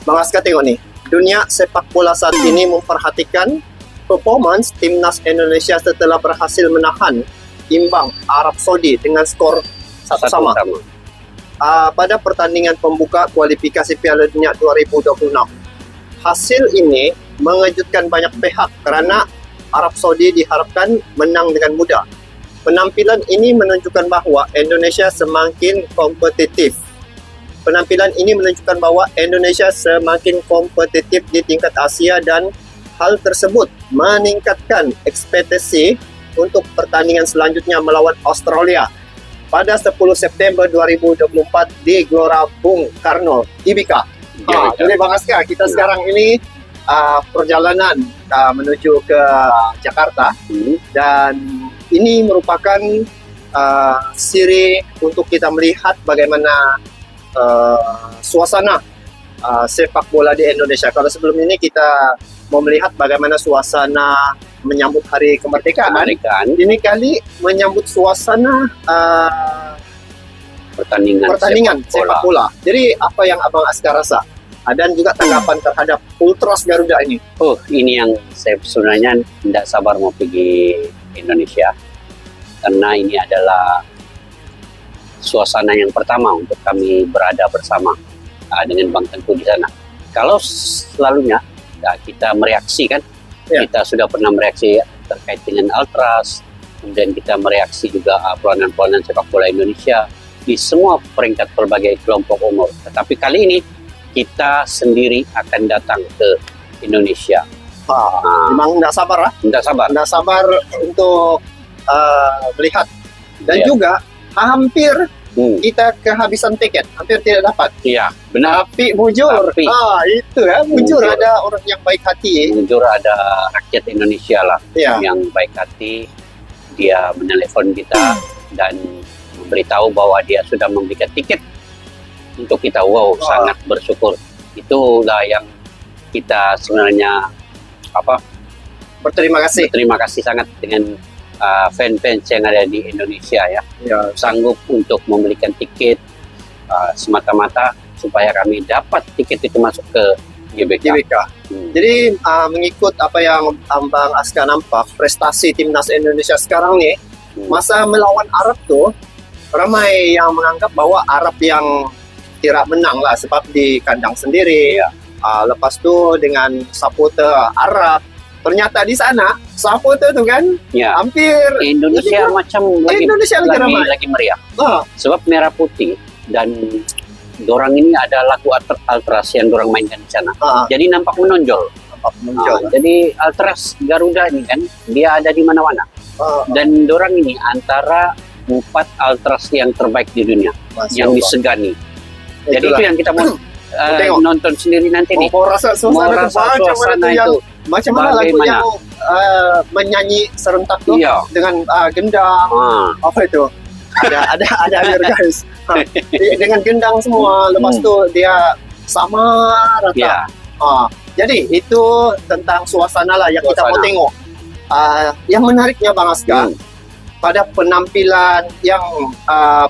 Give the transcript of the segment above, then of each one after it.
Bang Aska tengok nih, dunia sepak bola saat ini memperhatikan performance timnas Indonesia setelah berhasil menahan imbang Arab Saudi dengan skor 1-1 pada pertandingan pembuka kualifikasi Piala Dunia 2026. Hasil ini mengejutkan banyak pihak karena Arab Saudi diharapkan menang dengan mudah. Penampilan ini menunjukkan bahwa Indonesia semakin kompetitif. Di tingkat Asia dan hal tersebut meningkatkan ekspektasi untuk pertandingan selanjutnya melawan Australia pada 10 September 2024 di Gelora Bung Karno, Gbk. Jadi Bang Aska, kita sekarang ini perjalanan menuju ke Jakarta dan ini merupakan siri untuk kita melihat bagaimana suasana sepak bola di Indonesia. Kalau sebelum ini kita mau melihat bagaimana suasana menyambut hari kemerdekaan. Ini kali menyambut suasana pertandingan sepak bola. Jadi apa yang Abang Aska rasa? Dan juga tanggapan terhadap Ultras Garuda ini. Ini yang saya sebenarnya tidak sabar mau pergi Indonesia. Karena ini adalah suasana yang pertama untuk kami berada bersama dengan Bang Tengku di sana. Kalau selalunya kita mereaksi kan, kita sudah pernah mereaksi terkait dengan Ultras, kemudian kita mereaksi juga pelawanan-pelawanan sepak bola Indonesia di semua peringkat berbagai kelompok umur. Tetapi kali ini kita sendiri akan datang ke Indonesia. Memang tidak sabar lah. Tidak sabar untuk melihat dan juga hampir kita kehabisan tiket, hampir tidak dapat. Iya, benar. Tapi bujur, itu ya, bujur ada orang yang baik hati. Bujur ada rakyat Indonesia lah yang baik hati. Dia menelepon kita dan memberitahu bahwa dia sudah memberikan tiket untuk kita. Sangat bersyukur. Itulah yang kita sebenarnya berterima kasih sangat dengan fans-fans yang ada di Indonesia sanggup untuk memberikan tiket semata-mata supaya kami dapat tiket itu masuk ke GBK. Jadi mengikut apa yang Bang Aska nampak prestasi timnas Indonesia sekarang nih, masa melawan Arab tuh ramai yang menganggap bahwa Arab yang tidak menang lah sebab di kandang sendiri. Lepas tu dengan supporter Arab, ternyata di sana supporter tu kan hampir Indonesia lagi meriah. Sebab merah putih dan dorang ini ada lagu Ultras yang dorang mainkan di sana. Jadi nampak menonjol. Jadi Ultras Garuda ini kan dia ada di mana-mana. Dan dorang ini antara 4 Ultras yang terbaik di dunia yang disegani. Jadi itu yang kita mau nonton sendiri nanti nih. Mau rasa suasana itu. Macam mana lagu yang menyanyi serentak tuh dengan gendang, apa itu? Ada guys. Dengan gendang semua. Lepas tu dia sama rata. Jadi itu tentang suasana lah yang kita mau tengok. Yang menariknya Bang Aska, pada penampilan yang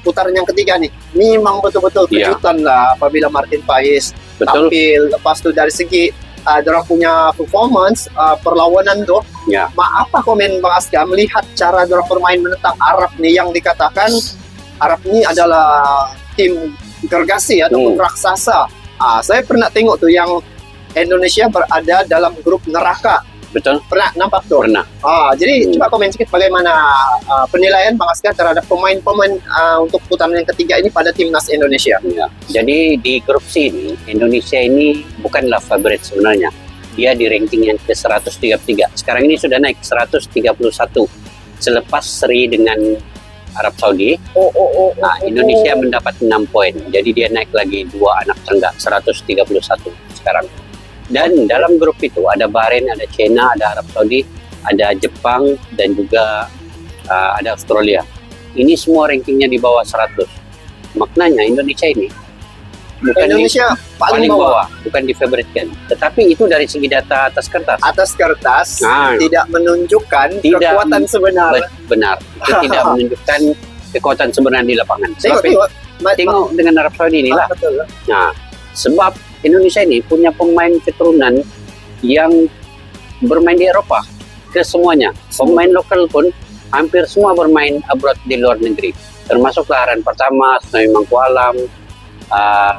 putaran yang ketiga nih, memang betul-betul kejutan lah apabila Martin Paes tampil. Lepas tu dari segi dorang punya performance perlawanan tuh. Apa komen Bang Aska melihat cara dorang bermain menentang Arab nih, yang dikatakan Arab ini adalah tim gergasi ataupun raksasa. Saya pernah tengok tuh yang Indonesia berada dalam grup neraka. Betul. Pernah nampak tuh? Pernah. Jadi coba komen sedikit bagaimana penilaian Bang Aska terhadap pemain-pemain untuk putaran yang ketiga ini pada timnas Indonesia. Jadi di grup C ini, Indonesia ini bukanlah favorit sebenarnya. Dia di ranking yang ke-133. Sekarang ini sudah naik 131 selepas seri dengan Arab Saudi. Indonesia mendapat 6 poin. Jadi dia naik lagi 2 anak tangga, 131 sekarang. Dan dalam grup itu ada Bahrain, ada China, ada Arab Saudi, ada Jepang, dan juga ada Australia. Ini semua rankingnya di bawah 100. Maknanya Indonesia ini paling bawah, bukan difavoritkan. Tetapi itu dari segi data atas kertas. Tidak menunjukkan kekuatan sebenar. Benar. Itu tidak menunjukkan kekuatan sebenar di lapangan. Tengok dengan Arab Saudi inilah. Sebab Indonesia ini punya pemain keturunan yang bermain di Eropa ke semuanya. Pemain lokal pun hampir semua bermain abroad di luar negeri. Termasuk Laharan Pertama, Snowy Mangkualam,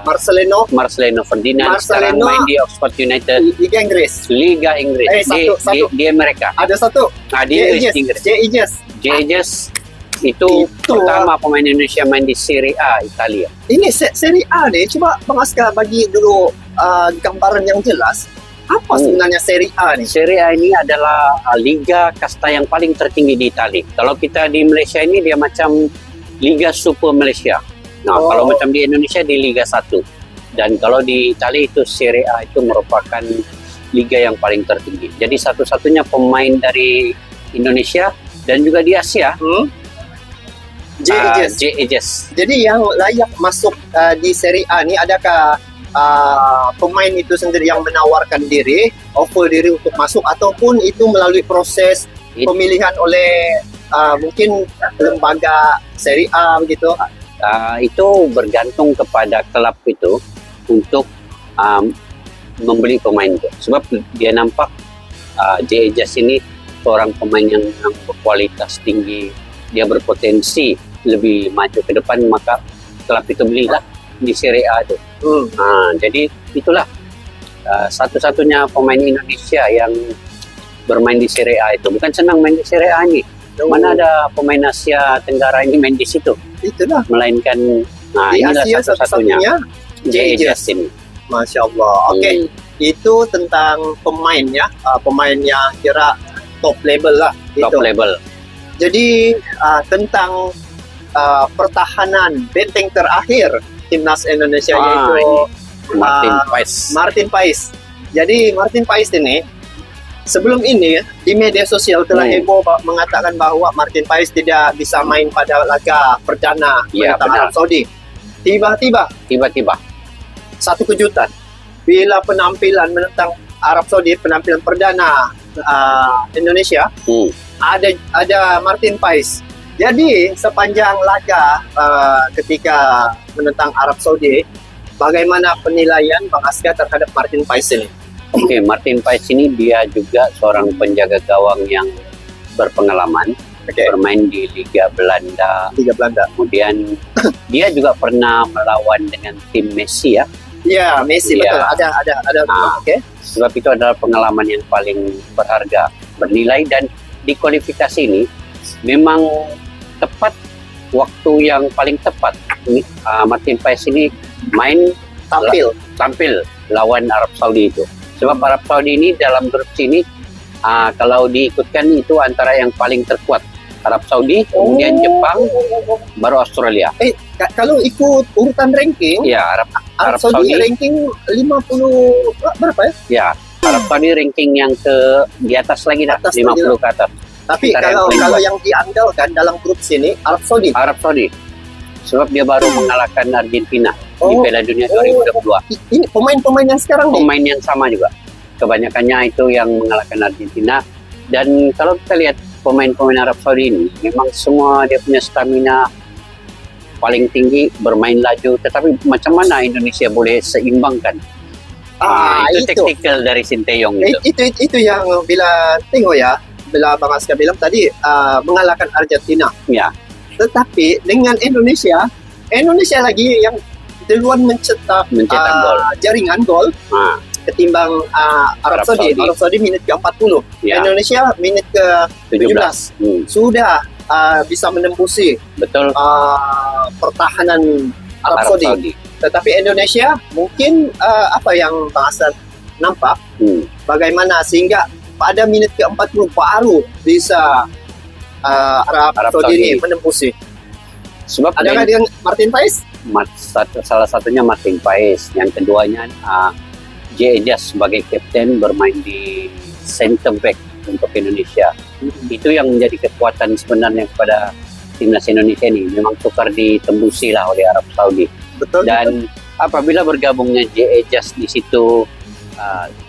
Marcelino Ferdinand sekarang main di Oxford United, Liga Inggris di Amerika. Ada satu di Inggris. J.J. itu pertama pemain Indonesia main di Serie A Italia. Ini Serie A nih, coba Bang Aska bagi dulu gambaran yang jelas. Apa sebenarnya Serie A nih? Serie A ini adalah liga kasta yang paling tertinggi di Italia. Kalau kita di Malaysia ini dia macam Liga Super Malaysia. Nah, kalau macam di Indonesia di Liga 1. Dan kalau di Italia itu Serie A itu merupakan liga yang paling tertinggi. Jadi satu-satunya pemain dari Indonesia dan juga di Asia. J.J. Jadi yang layak masuk di Serie A ini, adakah pemain itu sendiri yang menawarkan diri, offer diri untuk masuk, ataupun itu melalui proses pemilihan oleh mungkin lembaga Serie A begitu? Itu bergantung kepada klub itu untuk membeli pemain itu. Sebab dia nampak J.J. ini seorang pemain yang berkualitas tinggi, dia berpotensi lebih maju ke depan, maka klub itu belilah di Serie A itu. Jadi itulah satu-satunya pemain Indonesia yang bermain di Serie A itu. Bukan senang main di Serie A ini. Mana ada pemain Asia Tenggara ini main di situ? Itulah. Melainkan di inilah Asia satu-satunya J.J. ini. Masya Allah. Oke. Itu tentang pemain ya. Pemain yang kira top level lah. Top level. Jadi tentang pertahanan benteng terakhir timnas Indonesia yaitu Martin Paes. Jadi Martin Paes ini sebelum ini di media sosial telah heboh mengatakan bahwa Martin Paes tidak bisa main pada laga perdana menentang Arab Saudi. Tiba-tiba satu kejutan bila penampilan menentang Arab Saudi, penampilan perdana Indonesia, ada Martin Paes. Jadi sepanjang laga ketika menentang Arab Saudi, bagaimana penilaian Bang Aska terhadap Martin Paes ini? Oke, Martin Paes ini dia juga seorang penjaga gawang yang berpengalaman, bermain di Liga Belanda. Kemudian dia juga pernah melawan dengan tim Messi ya. Iya, Messi betul. Ada. Sebab itu adalah pengalaman yang paling berharga, bernilai, dan di kualifikasi ini memang tepat waktu yang paling tepat. Martin Paes ini main tampil lawan Arab Saudi itu. Sebab Arab Saudi ini dalam grup sini kalau diikutkan itu antara yang paling terkuat. Arab Saudi, kemudian Jepang, baru Australia. Kalau ikut urutan ranking, ya Arab Saudi ranking 50 berapa ya? Ya, Arab Saudi ranking yang di atas lagi dah, 50 ke atas. Tapi kalau yang diandalkan dalam grup sini Arab Saudi. Sebab dia baru mengalahkan Argentina di Piala Dunia 2022. Ini pemain-pemain yang sekarang pemain yang sama juga. Kebanyakannya itu yang mengalahkan Argentina. Dan kalau kita lihat pemain-pemain Arab Saudi ini, memang semua dia punya stamina paling tinggi, bermain laju. Tetapi macam mana Indonesia boleh seimbangkan? Itu taktikal dari Sinteyong itu yang bila tengok ya, bila Bang Aska bilang tadi mengalahkan Argentina. Ya. Tetapi dengan Indonesia lagi yang duluan mencetak gol. Jaringan gol ketimbang Arab Saudi. Arab Saudi menit ke-40. Ya. Indonesia menit ke-17. Sudah bisa menembusi pertahanan Arab Saudi. Tetapi Indonesia mungkin apa yang Bang Aska nampak bagaimana sehingga pada menit ke-40 baru bisa Arab Saudi ini menembusi. Sebab adakah dengan Martin Paes? Salah satunya Martin Paes, yang keduanya J.J. sebagai kapten bermain di center back untuk Indonesia. Itu yang menjadi kekuatan sebenarnya kepada timnas Indonesia ini. Memang sukar ditembusi lah oleh Arab Saudi. Betul. Dan apabila bergabungnya J.J. di situ,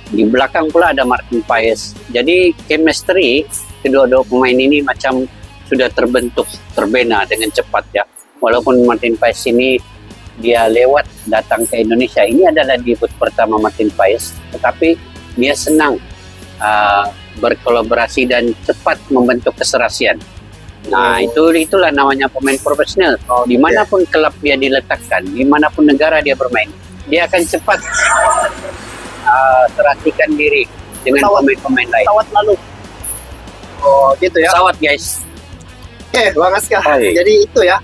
di belakang pula ada Martin Paes. Jadi chemistry kedua-dua pemain ini macam sudah terbentuk, terbina dengan cepat ya. Walaupun Martin Paes ini dia lewat datang ke Indonesia. Ini adalah debut pertama Martin Paes, tetapi dia senang berkolaborasi dan cepat membentuk keserasian. Nah, itulah namanya pemain profesional. Dimanapun klub dia diletakkan, dimanapun negara dia bermain, dia akan cepat teratikan diri dengan pemain-pemain lain. Pesawat lalu. Oh, gitu ya. Pesawat, guys. Oke, Bang Aska. Jadi itu ya,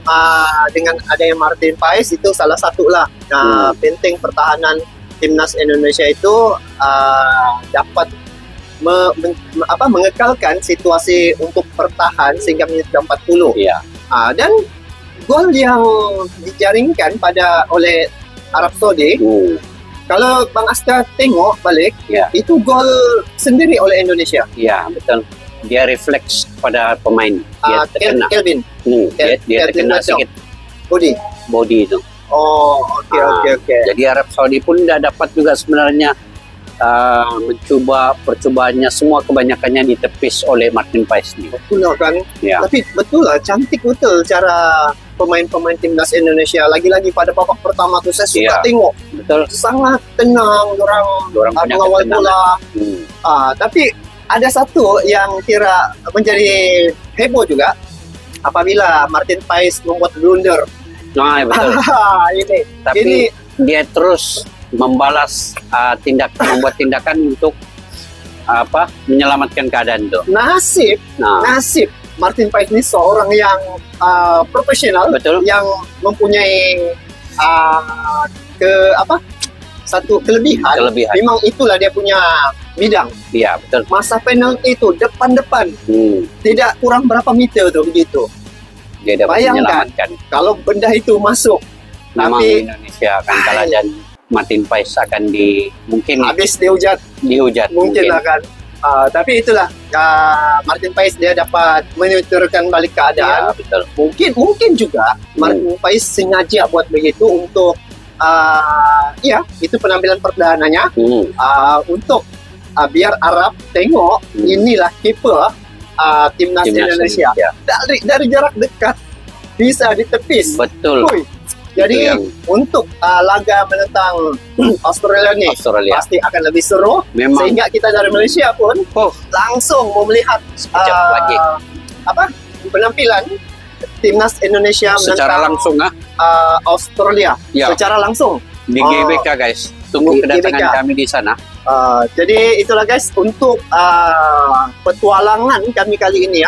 dengan adanya Martin Paes itu salah satu lah penting pertahanan timnas Indonesia itu dapat mengekalkan situasi untuk bertahan sehingga menit ke-40. Iya. Dan gol yang dijaringkan oleh Arab Saudi, kalau Bang Aska tengok balik, itu gol sendiri oleh Indonesia. Iya, betul. Dia refleks pada pemain. Dia terkena. Kelvin. Dia terkena sedikit. Body itu. Oh, oke. Jadi Arab Saudi pun tidak dapat juga sebenarnya percobaannya semua kebanyakannya ditepis oleh Martin Paes ini. Betul lah kan? Ya. Tapi betul lah, cantik betul cara pemain-pemain timnas Indonesia. Lagi-lagi pada babak pertama tuh saya suka tengok. Betul. Sangat tenang, orang mengawal bola. Tapi ada satu yang kira menjadi heboh juga apabila Martin Paes membuat blunder. Nah, betul. Ini dia terus membalas membuat tindakan untuk menyelamatkan keadaan itu. Nasib Martin Paes ini seorang yang profesional, betul, yang mempunyai satu kelebihan. Memang itulah dia punya bidang. Iya, betul. Masa penalti itu depan-depan, tidak kurang berapa meter tuh begitu. Dia dapat bayangkan kalau benda itu masuk, memang Indonesia akan kalah dan Martin Paes akan mungkin habis dihujat mungkin akan. Tapi itulah Martin Paes dia dapat menyetirkan balik keadaan. Ya, betul. Mungkin juga Martin Paes sengaja buat begitu untuk itu penampilan perdananya untuk biar Arab tengok inilah kiper timnas Indonesia. Dari jarak dekat bisa ditepis. Betul. Jadi untuk laga menentang Australia nih pasti akan lebih seru. Memang. Sehingga kita dari Malaysia pun langsung mau melihat penampilan timnas Indonesia secara langsung Australia secara langsung di GBK, guys. Tunggu kedatangan kami di sana. Jadi itulah guys untuk petualangan kami kali ini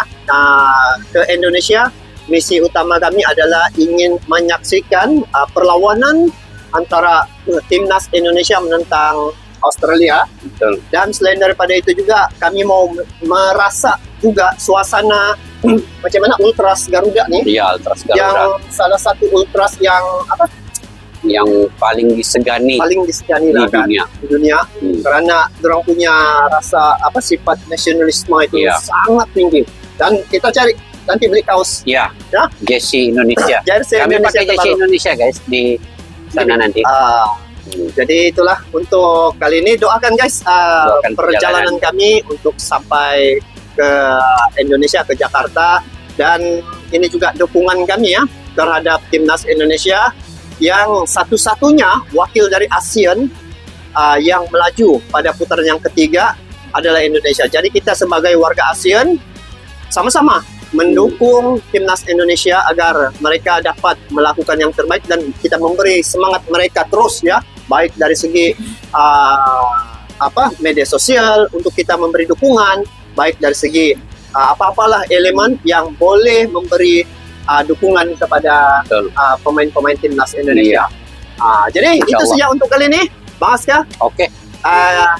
ke Indonesia. Misi utama kami adalah ingin menyaksikan perlawanan antara timnas Indonesia menentang Australia. Betul. Dan selain daripada itu juga kami mau merasa juga suasana macam mana Ultras Garuda nih. Iya, Ultras Garuda. Yang salah satu Ultras yang yang paling disegani di dunia. Karena orang punya rasa sifat nasionalisme itu sangat tinggi. Dan kita cari nanti beli kaos. Iya. Jersey Indonesia. Kami pakai jersey Indonesia guys di sana nanti. Jadi itulah untuk kali ini. Doakan guys perjalanan kami untuk sampai ke Indonesia, ke Jakarta. Dan ini juga dukungan kami terhadap timnas Indonesia yang satu-satunya wakil dari ASEAN yang melaju pada putaran yang ketiga adalah Indonesia. Jadi kita sebagai warga ASEAN sama-sama mendukung timnas Indonesia agar mereka dapat melakukan yang terbaik dan kita memberi semangat mereka terus baik dari segi media sosial untuk kita memberi dukungan, baik dari segi apa-apalah elemen yang boleh memberi dukungan kepada pemain-pemain timnas Indonesia. Jadi itu saja untuk kali ini, Bang Aska. Oke.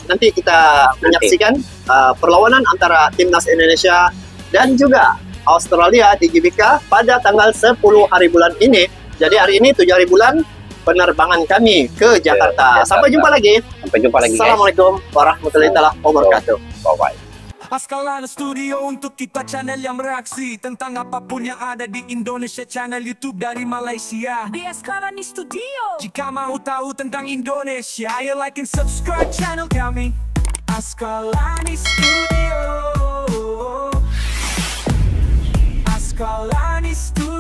Nanti kita menyaksikan perlawanan antara timnas Indonesia dan juga Australia di GBK pada tanggal 10 hari bulan ini. Jadi hari ini 7 hari bulan penerbangan kami ke Jakarta. Sampai jumpa lagi. Assalamualaikum warahmatullahi wabarakatuh. Bye-bye. Askalana Studio untuk kita channel yang bereaksi tentang apapun yang ada di Indonesia, channel YouTube dari Malaysia di Askalana Studio. Jika mau tahu tentang Indonesia, ayo like and subscribe channel kami Askalana Studio. Askalana Studio.